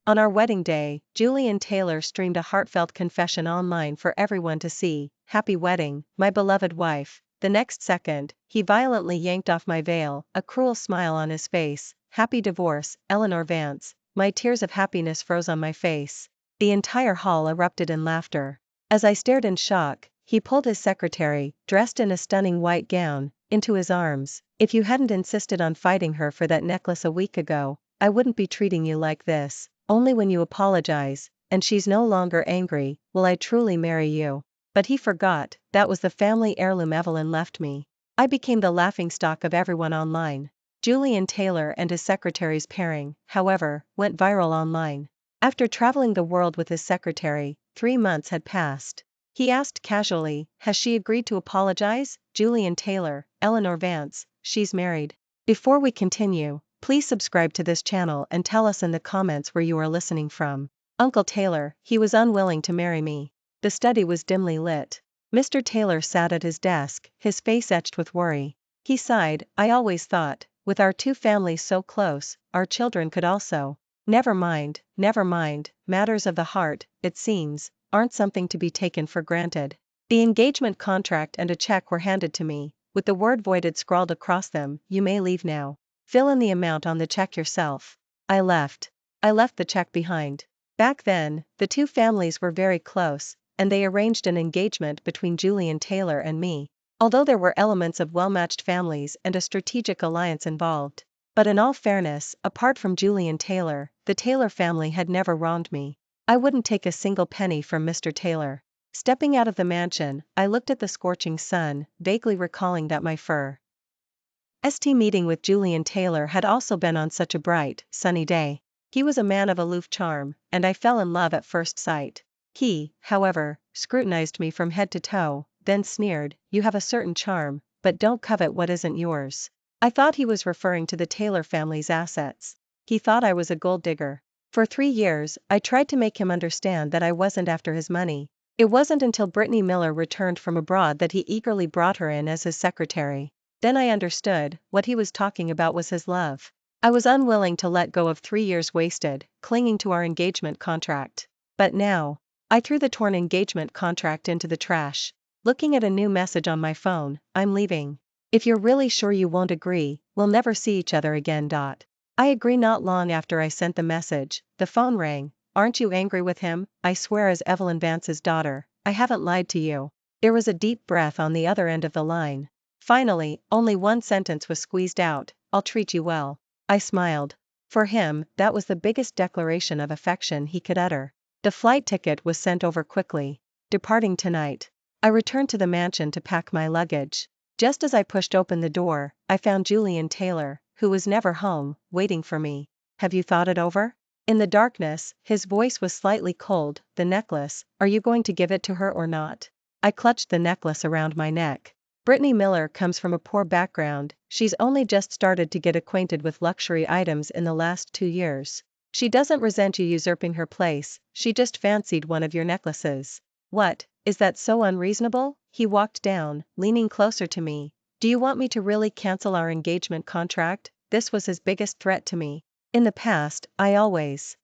On our wedding day, Julian Taylor streamed a heartfelt confession online for everyone to see. "Happy wedding, my beloved wife." The next second, he violently yanked off my veil, a cruel smile on his face. "Happy divorce, Eleanor Vance." My tears of happiness froze on my face. The entire hall erupted in laughter. As I stared in shock, he pulled his secretary, dressed in a stunning white gown, into his arms. "If you hadn't insisted on fighting her for that necklace a week ago, I wouldn't be treating you like this. Only when you apologize, and she's no longer angry, will I truly marry you." But he forgot, that was the family heirloom Evelyn left me. I became the laughingstock of everyone online. Julian Taylor and his secretary's pairing, however, went viral online. After traveling the world with his secretary, 3 months had passed. He asked casually, "Has she agreed to apologize?" "Julian Taylor, Eleanor Vance, she's married." Before we continue, please subscribe to this channel and tell us in the comments where you are listening from. Uncle Taylor, he was unwilling to marry me. The study was dimly lit. Mr. Taylor sat at his desk, his face etched with worry. He sighed, "I always thought, with our two families so close, our children could also." Never mind, matters of the heart, it seems, aren't something to be taken for granted. The engagement contract and a check were handed to me, with the word voided scrawled across them. "You may leave now. Fill in the amount on the check yourself." I left the check behind. Back then, the two families were very close, and they arranged an engagement between Julian Taylor and me, although there were elements of well-matched families and a strategic alliance involved. But in all fairness, apart from Julian Taylor, the Taylor family had never wronged me. I wouldn't take a single penny from Mr. Taylor. Stepping out of the mansion, I looked at the scorching sun, vaguely recalling that my first meeting with Julian Taylor had also been on such a bright, sunny day. He was a man of aloof charm, and I fell in love at first sight. He, however, scrutinized me from head to toe, then sneered, "You have a certain charm, but don't covet what isn't yours." I thought he was referring to the Taylor family's assets. He thought I was a gold digger. For 3 years, I tried to make him understand that I wasn't after his money. It wasn't until Brittany Miller returned from abroad that he eagerly brought her in as his secretary. Then I understood, what he was talking about was his love. I was unwilling to let go of 3 years wasted, clinging to our engagement contract. But now, I threw the torn engagement contract into the trash. Looking at a new message on my phone, "I'm leaving. If you're really sure you won't agree, we'll never see each other again." I agree. Not long after I sent the message, the phone rang. "Aren't you angry with him?" "I swear as Evelyn Vance's daughter, I haven't lied to you." There was a deep breath on the other end of the line. Finally, only one sentence was squeezed out, "I'll treat you well." I smiled. For him, that was the biggest declaration of affection he could utter. The flight ticket was sent over quickly. "Departing tonight." I returned to the mansion to pack my luggage. Just as I pushed open the door, I found Julian Taylor, who was never home, waiting for me. "Have you thought it over?" In the darkness, his voice was slightly cold. "The necklace, are you going to give it to her or not?" I clutched the necklace around my neck. Brittany Miller comes from a poor background. She's only just started to get acquainted with luxury items in the last 2 years. She doesn't resent you usurping her place, she just fancied one of your necklaces. "What, is that so unreasonable?" He walked down, leaning closer to me. "Do you want me to really cancel our engagement contract?" This was his biggest threat to me. In the past, I always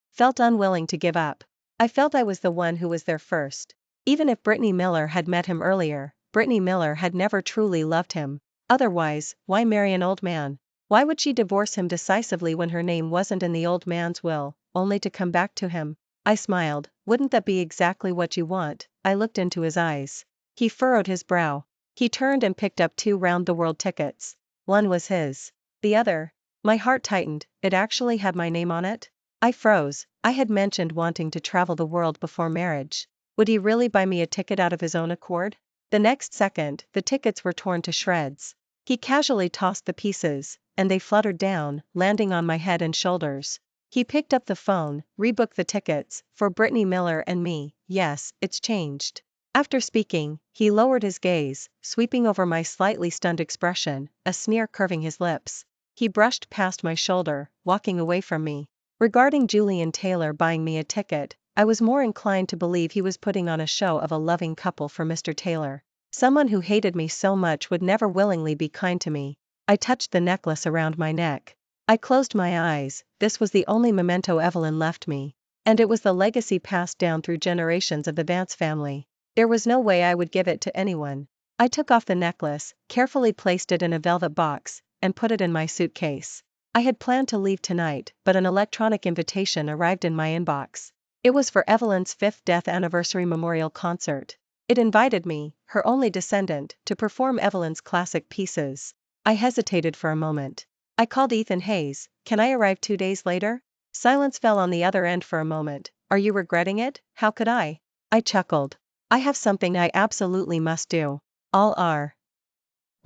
felt unwilling to give up. I felt I was the one who was there first. Even if Brittany Miller had met him earlier, Brittany Miller had never truly loved him. Otherwise, why marry an old man? Why would she divorce him decisively when her name wasn't in the old man's will, only to come back to him? I smiled. "Wouldn't that be exactly what you want?" I looked into his eyes. He furrowed his brow. He turned and picked up 2 round-the-world tickets. One was his. The other. My heart tightened, it actually had my name on it? I froze. I had mentioned wanting to travel the world before marriage. Would he really buy me a ticket out of his own accord? The next second, the tickets were torn to shreds. He casually tossed the pieces, and they fluttered down, landing on my head and shoulders. He picked up the phone, rebooked the tickets, for Brittany Miller and me. "Yes, it's changed." After speaking, he lowered his gaze, sweeping over my slightly stunned expression, a sneer curving his lips. He brushed past my shoulder, walking away from me. Regarding Julian Taylor buying me a ticket, I was more inclined to believe he was putting on a show of a loving couple for Mr. Taylor. Someone who hated me so much would never willingly be kind to me. I touched the necklace around my neck. I closed my eyes. This was the only memento Evelyn left me. And it was the legacy passed down through generations of the Vance family. There was no way I would give it to anyone. I took off the necklace, carefully placed it in a velvet box, and put it in my suitcase. I had planned to leave tonight, but an electronic invitation arrived in my inbox. It was for Evelyn's 5th death anniversary memorial concert. It invited me, her only descendant, to perform Evelyn's classic pieces. I hesitated for a moment. I called Ethan Hayes. Can I arrive 2 days later? Silence fell on the other end for a moment. Are you regretting it? How could I? I chuckled. I have something I absolutely must do. All are.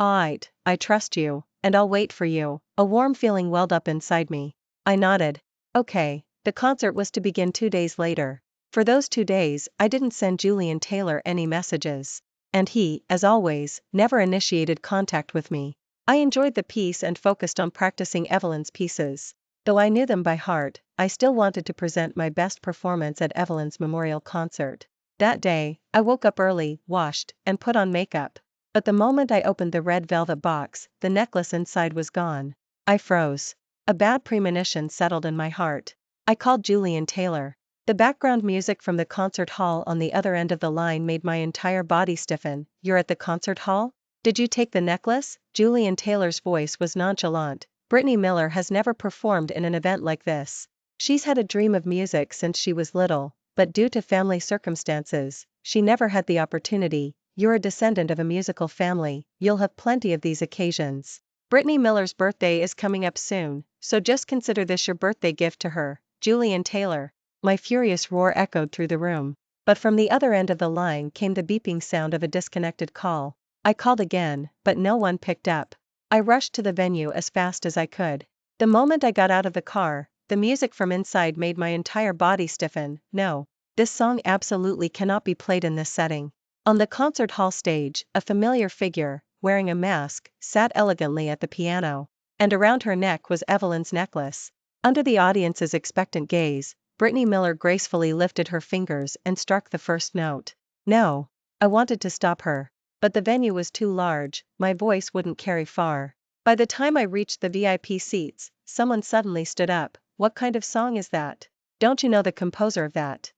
Alright, I trust you, and I'll wait for you. A warm feeling welled up inside me. I nodded. Okay, the concert was to begin 2 days later. For those 2 days, I didn't send Julian Taylor any messages. And he, as always, never initiated contact with me. I enjoyed the piece and focused on practicing Evelyn's pieces. Though I knew them by heart, I still wanted to present my best performance at Evelyn's memorial concert. That day, I woke up early, washed, and put on makeup. But the moment I opened the red velvet box, the necklace inside was gone. I froze. A bad premonition settled in my heart. I called Julian Taylor. The background music from the concert hall on the other end of the line made my entire body stiffen. You're at the concert hall? Did you take the necklace? Julian Taylor's voice was nonchalant. Brittany Miller has never performed in an event like this. She's had a dream of music since she was little, but due to family circumstances, she never had the opportunity. You're a descendant of a musical family, you'll have plenty of these occasions. Brittany Miller's birthday is coming up soon, so just consider this your birthday gift to her, Julian Taylor. My furious roar echoed through the room. But from the other end of the line came the beeping sound of a disconnected call. I called again, but no one picked up. I rushed to the venue as fast as I could. The moment I got out of the car, the music from inside made my entire body stiffen. No, this song absolutely cannot be played in this setting. On the concert hall stage, a familiar figure, wearing a mask, sat elegantly at the piano. And around her neck was Evelyn's necklace. Under the audience's expectant gaze, Brittany Miller gracefully lifted her fingers and struck the first note. No. I wanted to stop her. But the venue was too large, my voice wouldn't carry far. By the time I reached the VIP seats, someone suddenly stood up. What kind of song is that? Don't you know the composer of that?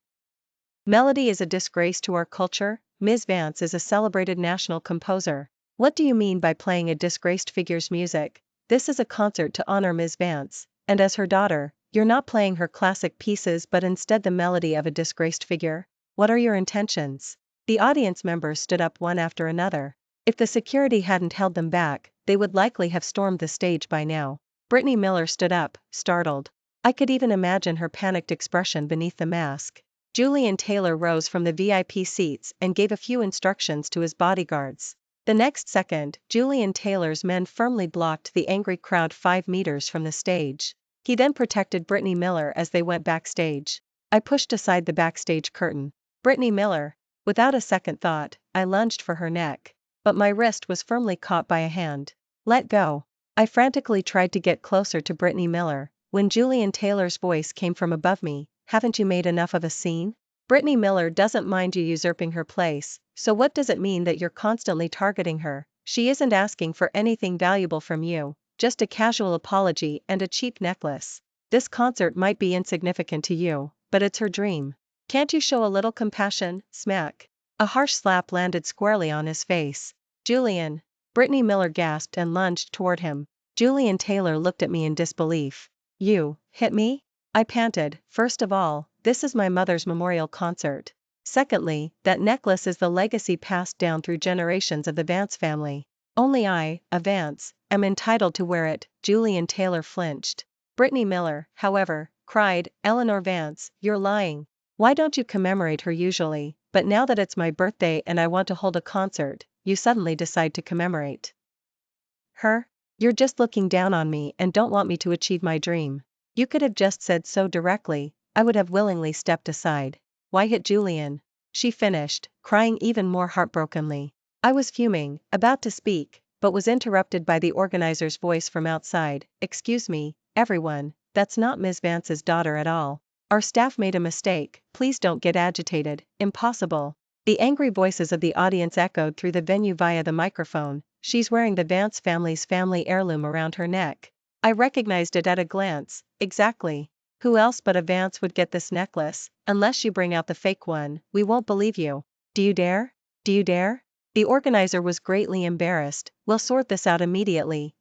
Melody is a disgrace to our culture. Ms. Vance is a celebrated national composer. What do you mean by playing a disgraced figure's music? This is a concert to honor Ms. Vance, and as her daughter, you're not playing her classic pieces but instead the melody of a disgraced figure. What are your intentions? The audience members stood up one after another. If the security hadn't held them back, they would likely have stormed the stage by now. Brittany Miller stood up, startled. I could even imagine her panicked expression beneath the mask. Julian Taylor rose from the VIP seats and gave a few instructions to his bodyguards. The next second, Julian Taylor's men firmly blocked the angry crowd 5 meters from the stage. He then protected Brittany Miller as they went backstage. I pushed aside the backstage curtain. Brittany Miller. Without a second thought, I lunged for her neck. But my wrist was firmly caught by a hand. Let go. I frantically tried to get closer to Brittany Miller, when Julian Taylor's voice came from above me. Haven't you made enough of a scene? Brittany Miller doesn't mind you usurping her place, so what does it mean that you're constantly targeting her? She isn't asking for anything valuable from you, just a casual apology and a cheap necklace. This concert might be insignificant to you, but it's her dream. Can't you show a little compassion? Smack. A harsh slap landed squarely on his face. Julian. Brittany Miller gasped and lunged toward him. Julian Taylor looked at me in disbelief. You hit me? I panted. First of all, this is my mother's memorial concert. Secondly, that necklace is the legacy passed down through generations of the Vance family. Only I, a Vance, am entitled to wear it. Julian Taylor flinched. Brittany Miller, however, cried, Eleanor Vance, you're lying. Why don't you commemorate her usually, but now that it's my birthday and I want to hold a concert, you suddenly decide to commemorate her? You're just looking down on me and don't want me to achieve my dream. You could have just said so directly, I would have willingly stepped aside. Why hit Julian? She finished, crying even more heartbrokenly. I was fuming, about to speak, but was interrupted by the organizer's voice from outside. Excuse me, everyone, that's not Ms. Vance's daughter at all. Our staff made a mistake, please don't get agitated. Impossible. The angry voices of the audience echoed through the venue via the microphone. She's wearing the Vance family's family heirloom around her neck. I recognized it at a glance. Exactly. Who else but a Vance would get this necklace? Unless you bring out the fake one, we won't believe you. Do you dare? Do you dare? The organizer was greatly embarrassed. We'll sort this out immediately,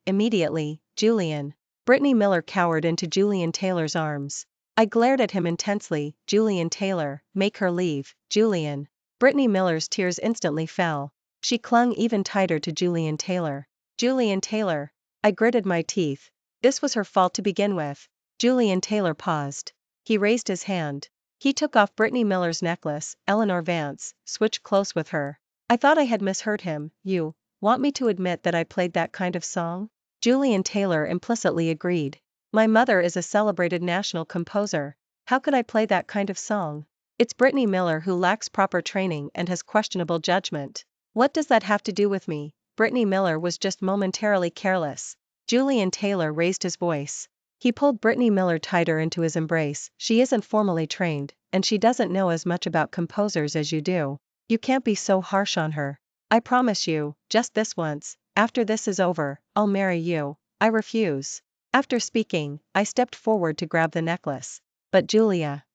Julian. Brittany Miller cowered into Julian Taylor's arms. I glared at him intensely. Julian Taylor, make her leave, Julian. Brittany Miller's tears instantly fell. She clung even tighter to Julian Taylor. Julian Taylor. I gritted my teeth. This was her fault to begin with. Julian Taylor paused. He raised his hand. He took off Brittany Miller's necklace. Eleanor Vance, switch close with her. I thought I had misheard him. You want me to admit that I played that kind of song? Julian Taylor implicitly agreed. My mother is a celebrated national composer. How could I play that kind of song? It's Brittany Miller who lacks proper training and has questionable judgment. What does that have to do with me? Brittany Miller was just momentarily careless. Julian Taylor raised his voice. He pulled Brittany Miller tighter into his embrace. She isn't formally trained, and she doesn't know as much about composers as you do. You can't be so harsh on her. I promise you, just this once, after this is over, I'll marry you. I refuse. After speaking, I stepped forward to grab the necklace. But Julia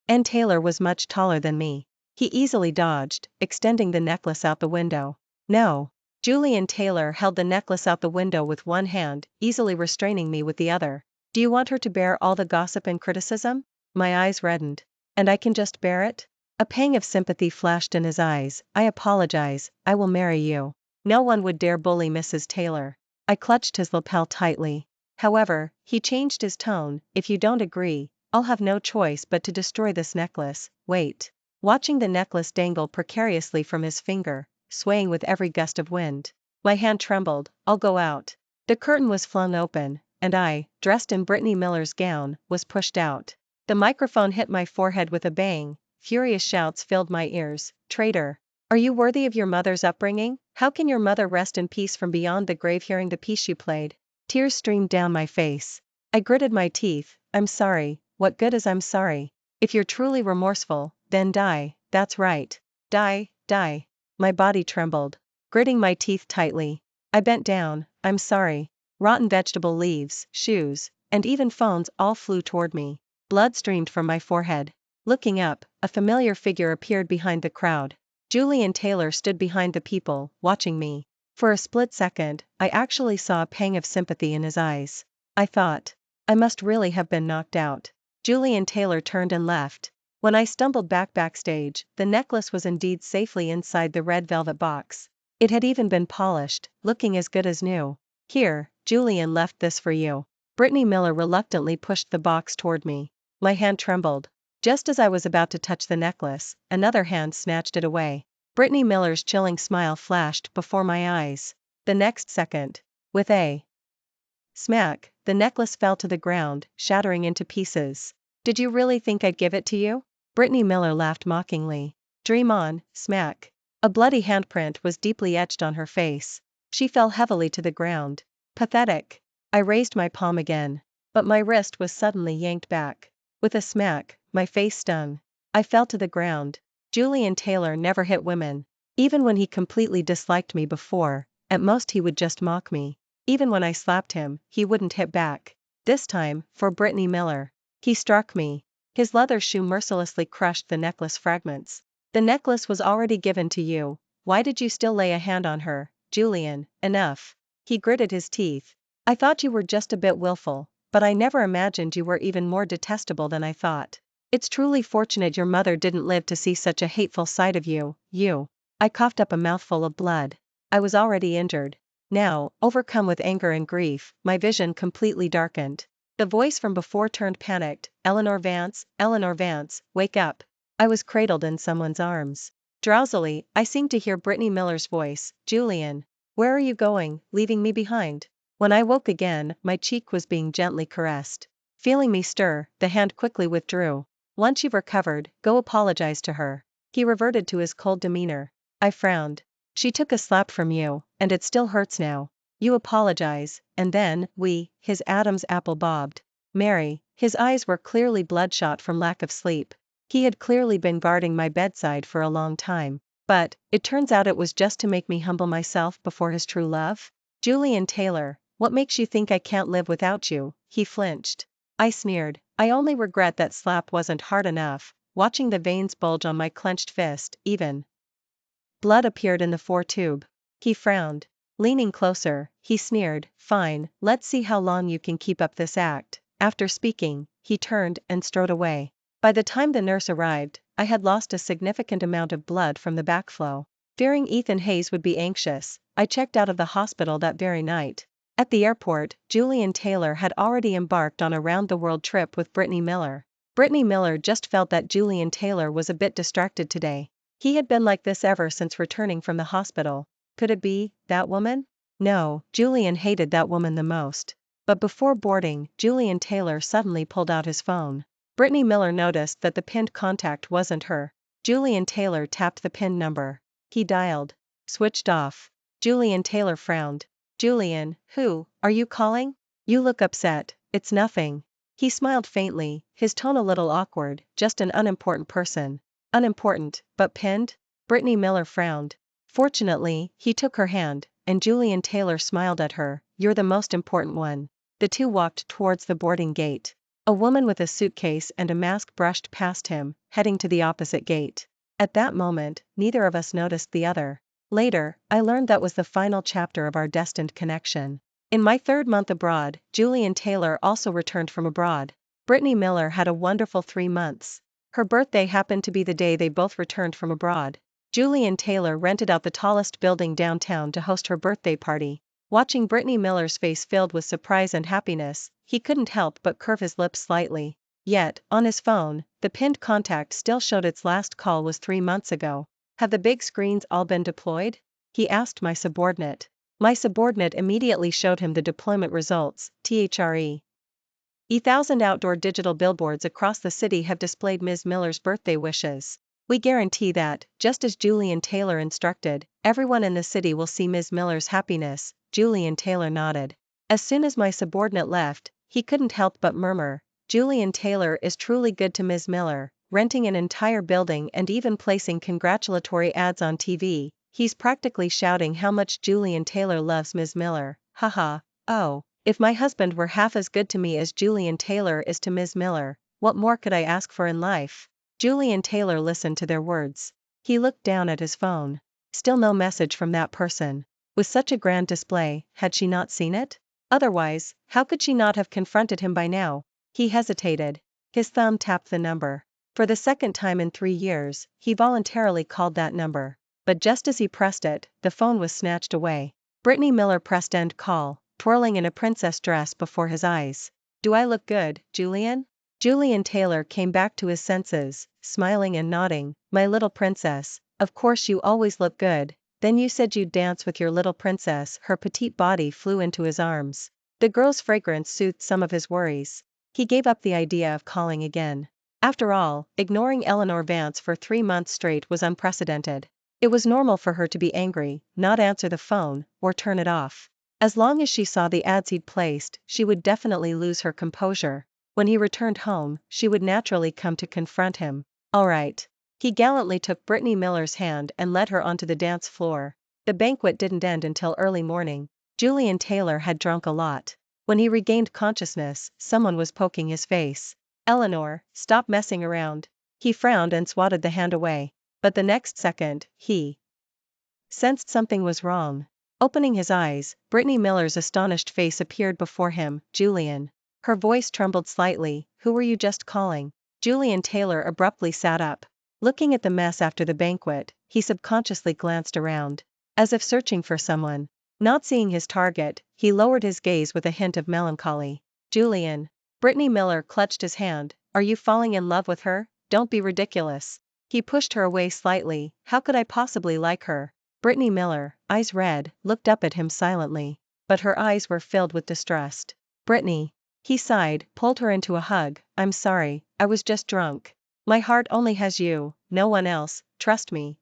N. Taylor was much taller than me. He easily dodged, extending the necklace out the window. No. Julian Taylor held the necklace out the window with one hand, easily restraining me with the other. Do you want her to bear all the gossip and criticism? My eyes reddened. And I can just bear it? A pang of sympathy flashed in his eyes. I apologize, I will marry you. No one would dare bully Mrs. Taylor. I clutched his lapel tightly. However, he changed his tone. If you don't agree, I'll have no choice but to destroy this necklace. Wait. Watching the necklace dangle precariously from his finger, swaying with every gust of wind. My hand trembled. I'll go out. The curtain was flung open, and I, dressed in Brittany Miller's gown, was pushed out. The microphone hit my forehead with a bang. Furious shouts filled my ears. Traitor! Are you worthy of your mother's upbringing? How can your mother rest in peace from beyond the grave hearing the piece you played? Tears streamed down my face. I gritted my teeth. I'm sorry. What good is I'm sorry? If you're truly remorseful, then die. That's right. Die, die. My body trembled. Gritting my teeth tightly, I bent down. I'm sorry. Rotten vegetable leaves, shoes, and even phones all flew toward me. Blood streamed from my forehead. Looking up, a familiar figure appeared behind the crowd. Julian Taylor stood behind the people, watching me. For a split second, I actually saw a pang of sympathy in his eyes. I thought, I must really have been knocked out. Julian Taylor turned and left. When I stumbled backstage, the necklace was indeed safely inside the red velvet box. It had even been polished, looking as good as new. Here, Julian left this for you. Brittany Miller reluctantly pushed the box toward me. My hand trembled. Just as I was about to touch the necklace, another hand snatched it away. Brittany Miller's chilling smile flashed before my eyes. The next second, with a smack, the necklace fell to the ground, shattering into pieces. Did you really think I'd give it to you? Brittany Miller laughed mockingly. Dream on, smack. A bloody handprint was deeply etched on her face. She fell heavily to the ground. Pathetic. I raised my palm again. But my wrist was suddenly yanked back. With a smack, my face stung. I fell to the ground. Julian Taylor never hit women. Even when he completely disliked me before, at most he would just mock me. Even when I slapped him, he wouldn't hit back. This time, for Brittany Miller, he struck me. His leather shoe mercilessly crushed the necklace fragments. The necklace was already given to you. Why did you still lay a hand on her, Julian? Enough. He gritted his teeth. I thought you were just a bit willful, but I never imagined you were even more detestable than I thought. It's truly fortunate your mother didn't live to see such a hateful side of you. I coughed up a mouthful of blood. I was already injured. Now, overcome with anger and grief, my vision completely darkened. The voice from before turned panicked. Eleanor Vance, wake up. I was cradled in someone's arms. Drowsily, I seemed to hear Brittany Miller's voice. Julian, where are you going, leaving me behind? When I woke again, my cheek was being gently caressed. Feeling me stir, the hand quickly withdrew. Once you've recovered, go apologize to her. He reverted to his cold demeanor. I frowned. She took a slap from you, and it still hurts now. You apologize, and then, his Adam's apple bobbed. Mary, his eyes were clearly bloodshot from lack of sleep. He had clearly been guarding my bedside for a long time. But, it turns out it was just to make me humble myself before his true love. Julian Taylor, What makes you think I can't live without you? He flinched. I sneered. I only regret that slap wasn't hard enough. Watching the veins bulge on my clenched fist, even blood appeared in the foretube. He frowned. Leaning closer, he sneered, fine, let's see how long you can keep up this act. After speaking, he turned and strode away. By the time the nurse arrived, I had lost a significant amount of blood from the backflow. Fearing Ethan Hayes would be anxious, I checked out of the hospital that very night. At the airport, Julian Taylor had already embarked on a round-the-world trip with Brittany Miller. Brittany Miller just felt that Julian Taylor was a bit distracted today. He had been like this ever since returning from the hospital. Could it be that woman? No, Julian hated that woman the most. But before boarding, Julian Taylor suddenly pulled out his phone. Brittany Miller noticed that the pinned contact wasn't her. Julian Taylor tapped the pinned number. He dialed. Switched off. Julian Taylor frowned. Julian, who are you calling? You look upset. It's nothing. He smiled faintly, his tone a little awkward, just an unimportant person. Unimportant, but pinned? Brittany Miller frowned. Fortunately, he took her hand, and Julian Taylor smiled at her. You're the most important one. The two walked towards the boarding gate. A woman with a suitcase and a mask brushed past him, heading to the opposite gate. At that moment, neither of us noticed the other. Later, I learned that was the final chapter of our destined connection. In my 3rd month abroad, Julian Taylor also returned from abroad. Brittany Miller had a wonderful 3 months. Her birthday happened to be the day they both returned from abroad. Julian Taylor rented out the tallest building downtown to host her birthday party. Watching Brittany Miller's face filled with surprise and happiness, he couldn't help but curve his lips slightly. Yet, on his phone, the pinned contact still showed its last call was 3 months ago. Have the big screens all been deployed? He asked my subordinate. My subordinate immediately showed him the deployment results. THRE. 1,000 outdoor digital billboards across the city have displayed Ms. Miller's birthday wishes. We guarantee that, just as Julian Taylor instructed, everyone in the city will see Ms. Miller's happiness. Julian Taylor nodded. As soon as my subordinate left, he couldn't help but murmur, Julian Taylor is truly good to Ms. Miller, renting an entire building and even placing congratulatory ads on TV. He's practically shouting how much Julian Taylor loves Ms. Miller. Haha, oh, if my husband were half as good to me as Julian Taylor is to Ms. Miller, what more could I ask for in life? Julian Taylor listened to their words. He looked down at his phone. Still no message from that person. With such a grand display, had she not seen it? Otherwise, how could she not have confronted him by now? He hesitated. His thumb tapped the number. For the 2nd time in 3 years, he voluntarily called that number. But just as he pressed it, the phone was snatched away. Brittany Miller pressed end call, twirling in a princess dress before his eyes. Do I look good, Julian? Julian Taylor came back to his senses, smiling and nodding. My little princess, of course you always look good. Then you said you'd dance with your little princess. Her petite body flew into his arms. The girl's fragrance soothed some of his worries. He gave up the idea of calling again. After all, ignoring Eleanor Vance for 3 months straight was unprecedented. It was normal for her to be angry, not answer the phone, or turn it off. As long as she saw the ads he'd placed, she would definitely lose her composure. When he returned home, she would naturally come to confront him. All right. He gallantly took Brittany Miller's hand and led her onto the dance floor. The banquet didn't end until early morning. Julian Taylor had drunk a lot. When he regained consciousness, someone was poking his face. Eleanor, stop messing around. He frowned and swatted the hand away. But the next second, he sensed something was wrong. Opening his eyes, Brittany Miller's astonished face appeared before him. Julian. Her voice trembled slightly. Who were you just calling? Julian Taylor abruptly sat up. Looking at the mess after the banquet, he subconsciously glanced around, as if searching for someone. Not seeing his target, he lowered his gaze with a hint of melancholy. Julian. Brittany Miller clutched his hand. Are you falling in love with her? Don't be ridiculous. He pushed her away slightly. How could I possibly like her? Brittany Miller, eyes red, looked up at him silently. But her eyes were filled with distrust. Brittany. He sighed, pulled her into a hug. I'm sorry, I was just drunk. My heart only has you, no one else, trust me,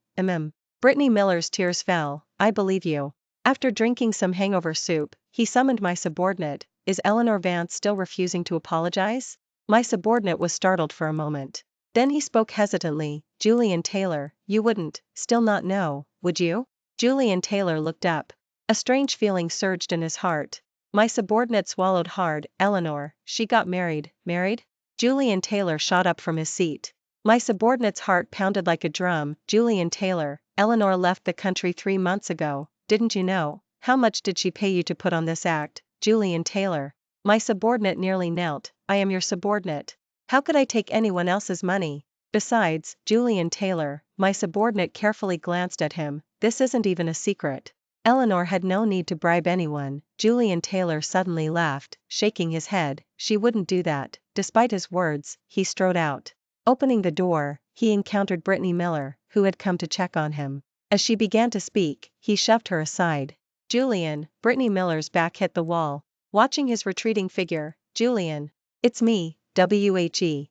Brittany Miller's tears fell. I believe you. After drinking some hangover soup, he summoned my subordinate. Is Eleanor Vance still refusing to apologize? My subordinate was startled for a moment. Then he spoke hesitantly. Julian Taylor, you wouldn't, still not know, would you? Julian Taylor looked up. A strange feeling surged in his heart. My subordinate swallowed hard. Eleanor, she got married. Married? Julian Taylor shot up from his seat. My subordinate's heart pounded like a drum. Julian Taylor, Eleanor left the country 3 months ago, didn't you know? How much did she pay you to put on this act? Julian Taylor. My subordinate nearly knelt. I am your subordinate. How could I take anyone else's money? Besides, Julian Taylor, my subordinate carefully glanced at him, this isn't even a secret. Eleanor had no need to bribe anyone. Julian Taylor suddenly laughed, shaking his head. She wouldn't do that. Despite his words, he strode out. Opening the door, he encountered Brittany Miller, who had come to check on him. As she began to speak, he shoved her aside. Julian, Brittany Miller's back hit the wall. Watching his retreating figure, Julian. It's me, WHE.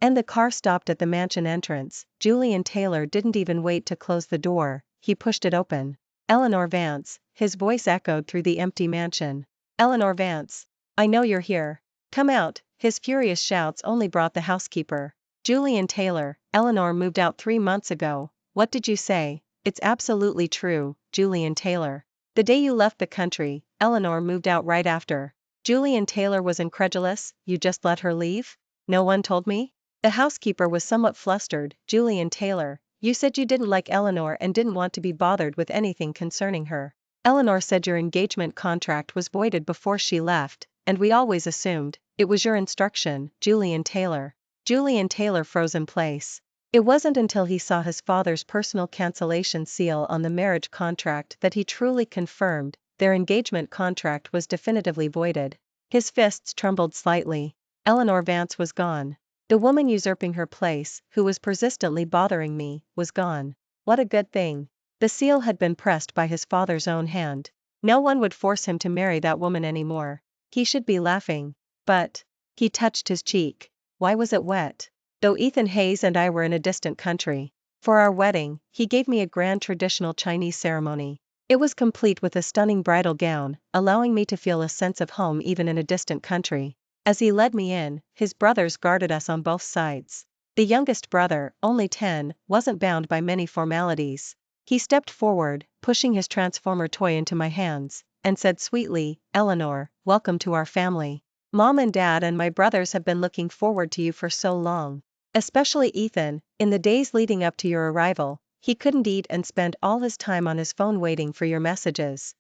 And the car stopped at the mansion entrance. Julian Taylor didn't even wait to close the door, he pushed it open. Eleanor Vance, his voice echoed through the empty mansion. Eleanor Vance. I know you're here. Come out. His furious shouts only brought the housekeeper. Julian Taylor, Eleanor moved out 3 months ago. What did you say? It's absolutely true, Julian Taylor. The day you left the country, Eleanor moved out right after. Julian Taylor was incredulous. You just let her leave? No one told me? The housekeeper was somewhat flustered. Julian Taylor, you said you didn't like Eleanor and didn't want to be bothered with anything concerning her. Eleanor said your engagement contract was voided before she left, and we always assumed it was your instruction, Julian Taylor. Julian Taylor froze in place. It wasn't until he saw his father's personal cancellation seal on the marriage contract that he truly confirmed their engagement contract was definitively voided. His fists trembled slightly. Eleanor Vance was gone. The woman usurping her place, who was persistently bothering me, was gone. What a good thing. The seal had been pressed by his father's own hand. No one would force him to marry that woman anymore. He should be laughing. But he touched his cheek. Why was it wet? Though Ethan Hayes and I were in a distant country. For our wedding, he gave me a grand traditional Chinese ceremony. It was complete with a stunning bridal gown, allowing me to feel a sense of home even in a distant country. As he led me in, his brothers guarded us on both sides. The youngest brother, only 10, wasn't bound by many formalities. He stepped forward, pushing his transformer toy into my hands, and said sweetly, Eleanor, welcome to our family. Mom and Dad and my brothers have been looking forward to you for so long. Especially Ethan, in the days leading up to your arrival, he couldn't eat and spent all his time on his phone waiting for your messages.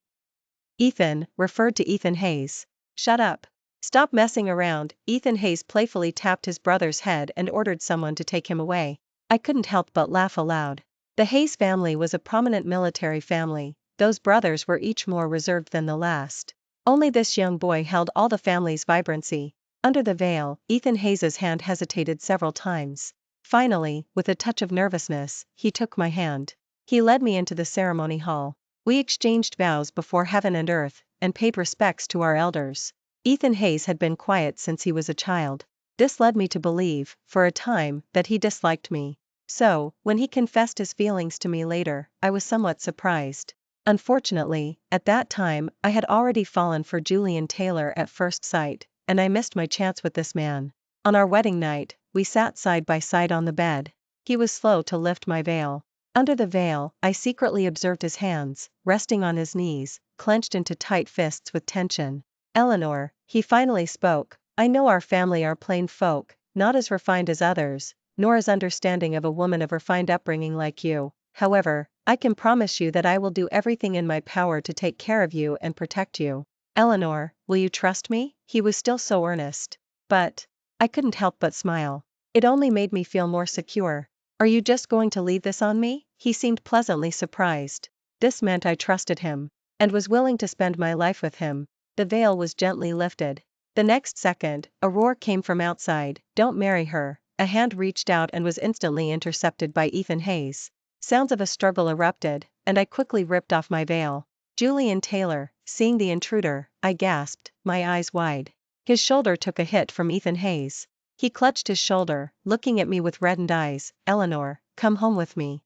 Ethan, referred to Ethan Hayes. Shut up. Stop messing around. Ethan Hayes playfully tapped his brother's head and ordered someone to take him away. I couldn't help but laugh aloud. The Hayes family was a prominent military family. Those brothers were each more reserved than the last. Only this young boy held all the family's vibrancy. Under the veil, Ethan Hayes's hand hesitated several times. Finally, with a touch of nervousness, he took my hand. He led me into the ceremony hall. We exchanged vows before heaven and earth, and paid respects to our elders. Ethan Hayes had been quiet since he was a child. This led me to believe, for a time, that he disliked me. So, when he confessed his feelings to me later, I was somewhat surprised. Unfortunately, at that time, I had already fallen for Julian Taylor at first sight, and I missed my chance with this man. On our wedding night, we sat side by side on the bed. He was slow to lift my veil. Under the veil, I secretly observed his hands, resting on his knees, clenched into tight fists with tension. Eleanor, he finally spoke, I know our family are plain folk, not as refined as others, nor as understanding of a woman of refined upbringing like you. However, I can promise you that I will do everything in my power to take care of you and protect you. Eleanor, will you trust me? He was still so earnest. But I couldn't help but smile. It only made me feel more secure. Are you just going to leave this on me? He seemed pleasantly surprised. This meant I trusted him, and was willing to spend my life with him. The veil was gently lifted. The next second, a roar came from outside, don't marry her. A hand reached out and was instantly intercepted by Ethan Hayes. Sounds of a struggle erupted, and I quickly ripped off my veil. Julian Taylor, seeing the intruder, I gasped, my eyes wide. His shoulder took a hit from Ethan Hayes. He clutched his shoulder, looking at me with reddened eyes. Eleanor, come home with me.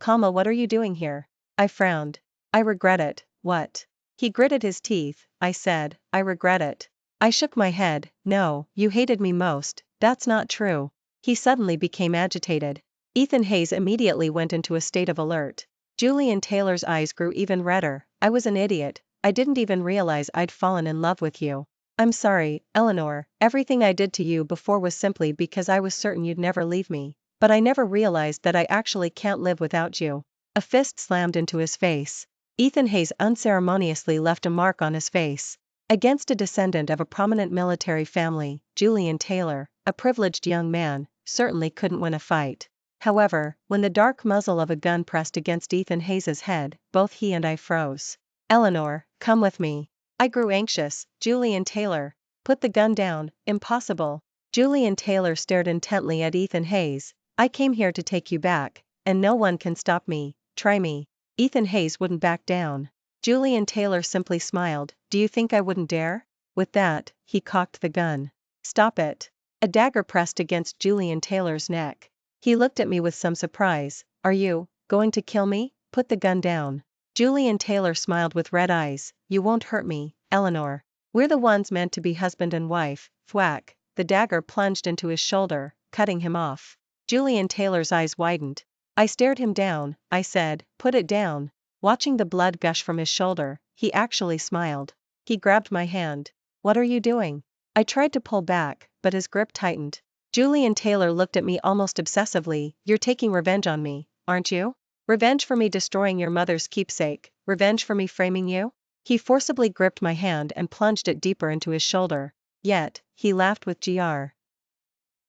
What are you doing here? I frowned. I regret it. What? He gritted his teeth. I said, I regret it. I shook my head. No, you hated me most. That's not true. He suddenly became agitated. Ethan Hayes immediately went into a state of alert. Julian Taylor's eyes grew even redder. I was an idiot. I didn't even realize I'd fallen in love with you. I'm sorry, Eleanor, everything I did to you before was simply because I was certain you'd never leave me. But I never realized that I actually can't live without you." A fist slammed into his face. Ethan Hayes unceremoniously left a mark on his face. Against a descendant of a prominent military family, Julian Taylor, a privileged young man, certainly couldn't win a fight. However, when the dark muzzle of a gun pressed against Ethan Hayes's head, both he and I froze. "Eleanor, come with me." I grew anxious. "Julian Taylor." "Put the gun down." "Impossible." Julian Taylor stared intently at Ethan Hayes. "I came here to take you back, and no one can stop me. Try me." Ethan Hayes wouldn't back down. Julian Taylor simply smiled. "Do you think I wouldn't dare?" With that, he cocked the gun. "Stop it." A dagger pressed against Julian Taylor's neck. He looked at me with some surprise. "Are you going to kill me?" "Put the gun down." Julian Taylor smiled with red eyes. "You won't hurt me, Eleanor. We're the ones meant to be husband and wife." Thwack! The dagger plunged into his shoulder, cutting him off. Julian Taylor's eyes widened. I stared him down. I said, "Put it down." Watching the blood gush from his shoulder, he actually smiled. He grabbed my hand. "What are you doing?" I tried to pull back, but his grip tightened. Julian Taylor looked at me almost obsessively. "You're taking revenge on me, aren't you? Revenge for me destroying your mother's keepsake, revenge for me framing you?" He forcibly gripped my hand and plunged it deeper into his shoulder. Yet, he laughed with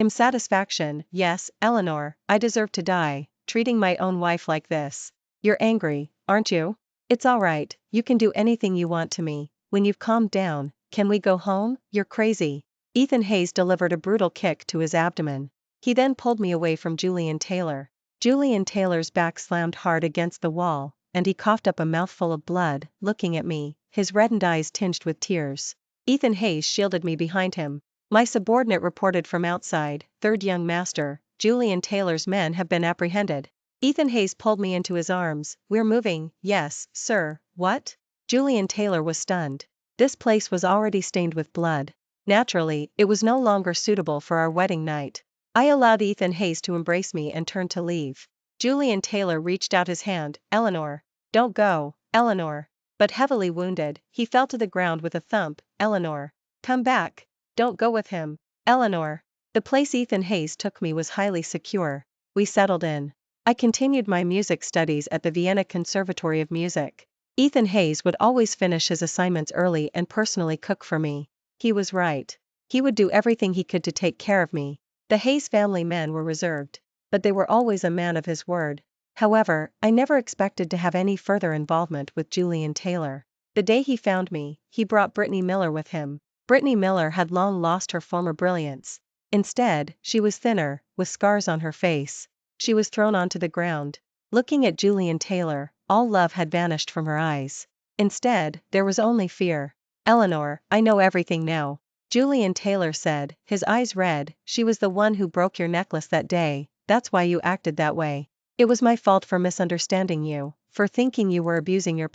satisfaction. "Yes, Eleanor, I deserve to die, treating my own wife like this. You're angry, aren't you? It's all right, you can do anything you want to me. When you've calmed down, can we go home? You're crazy." Ethan Hayes delivered a brutal kick to his abdomen. He then pulled me away from Julian Taylor. Julian Taylor's back slammed hard against the wall, and he coughed up a mouthful of blood, looking at me, his reddened eyes tinged with tears. Ethan Hayes shielded me behind him. My subordinate reported from outside, "Third young master, Julian Taylor's men have been apprehended." Ethan Hayes pulled me into his arms. "We're moving." "Yes, sir." "What?" Julian Taylor was stunned. This place was already stained with blood. Naturally, it was no longer suitable for our wedding night. I allowed Ethan Hayes to embrace me and turned to leave. Julian Taylor reached out his hand. "Eleanor. Don't go, Eleanor." But heavily wounded, he fell to the ground with a thump. "Eleanor. Come back. Don't go with him, Eleanor." The place Ethan Hayes took me was highly secure. We settled in. I continued my music studies at the Vienna Conservatory of Music. Ethan Hayes would always finish his assignments early and personally cook for me. He was right. He would do everything he could to take care of me. The Hayes family men were reserved, but they were always a man of his word. However, I never expected to have any further involvement with Julian Taylor. The day he found me, he brought Brittany Miller with him. Brittany Miller had long lost her former brilliance. Instead, she was thinner, with scars on her face. She was thrown onto the ground. Looking at Julian Taylor, all love had vanished from her eyes. Instead, there was only fear. "Eleanor, I know everything now," Julian Taylor said, his eyes red. "She was the one who broke your necklace that day, that's why you acted that way. It was my fault for misunderstanding you, for thinking you were abusing your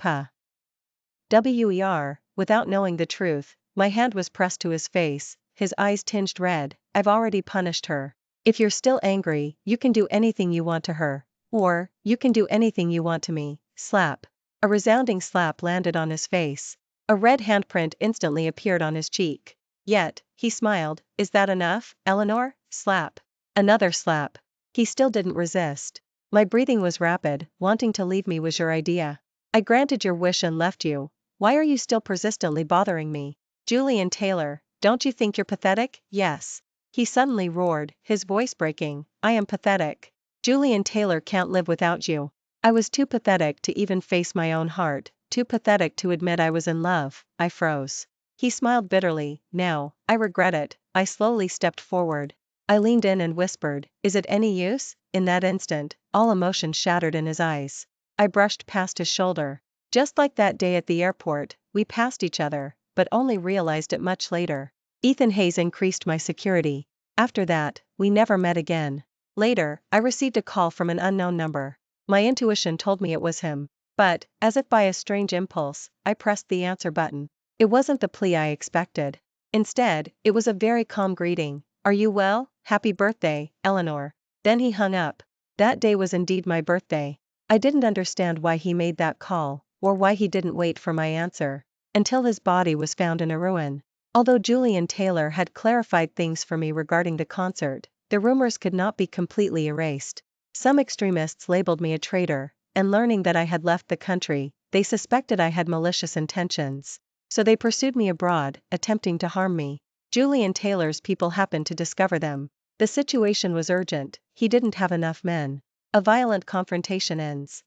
wer. Without knowing the truth, my hand was pressed to his face, his eyes tinged red. "I've already punished her. If you're still angry, you can do anything you want to her. Or, you can do anything you want to me." Slap. A resounding slap landed on his face. A red handprint instantly appeared on his cheek. Yet, he smiled. "Is that enough, Eleanor?" Slap. Another slap. He still didn't resist. My breathing was rapid. "Wanting to leave me was your idea. I granted your wish and left you. Why are you still persistently bothering me?" "Julian Taylor, don't you think you're pathetic?" "Yes." He suddenly roared, his voice breaking. "I am pathetic. Julian Taylor can't live without you." I was too pathetic to even face my own heart, too pathetic to admit I was in love. I froze. He smiled bitterly. "Now, I regret it." I slowly stepped forward. I leaned in and whispered, "Is it any use?" In that instant, all emotion shattered in his eyes. I brushed past his shoulder. Just like that day at the airport, we passed each other, but only realized it much later. Ethan Hayes increased my security. After that, we never met again. Later, I received a call from an unknown number. My intuition told me it was him. But, as if by a strange impulse, I pressed the answer button. It wasn't the plea I expected. Instead, it was a very calm greeting. "Are you well? Happy birthday, Eleanor." Then he hung up. That day was indeed my birthday. I didn't understand why he made that call, or why he didn't wait for my answer. until his body was found in a ruin. Although Julian Taylor had clarified things for me regarding the concert, the rumors could not be completely erased. Some extremists labeled me a traitor, and learning that I had left the country, they suspected I had malicious intentions. So they pursued me abroad, attempting to harm me. Julian Taylor's people happened to discover them. The situation was urgent, he didn't have enough men. A violent confrontation ends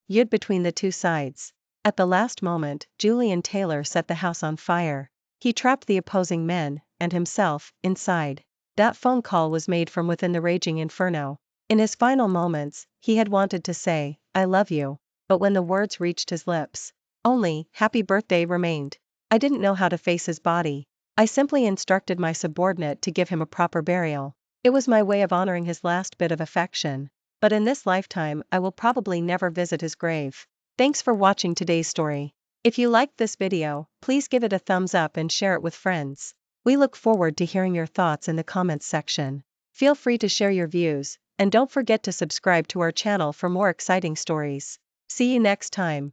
between the two sides. At the last moment, Julian Taylor set the house on fire. He trapped the opposing men, and himself, inside. That phone call was made from within the raging inferno. In his final moments, he had wanted to say, "I love you," but when the words reached his lips, only "Happy Birthday" remained. I didn't know how to face his body. I simply instructed my subordinate to give him a proper burial. It was my way of honoring his last bit of affection. But in this lifetime I will probably never visit his grave. Thanks for watching today's story. If you liked this video, please give it a thumbs up and share it with friends. We look forward to hearing your thoughts in the comments section. Feel free to share your views, and don't forget to subscribe to our channel for more exciting stories. See you next time.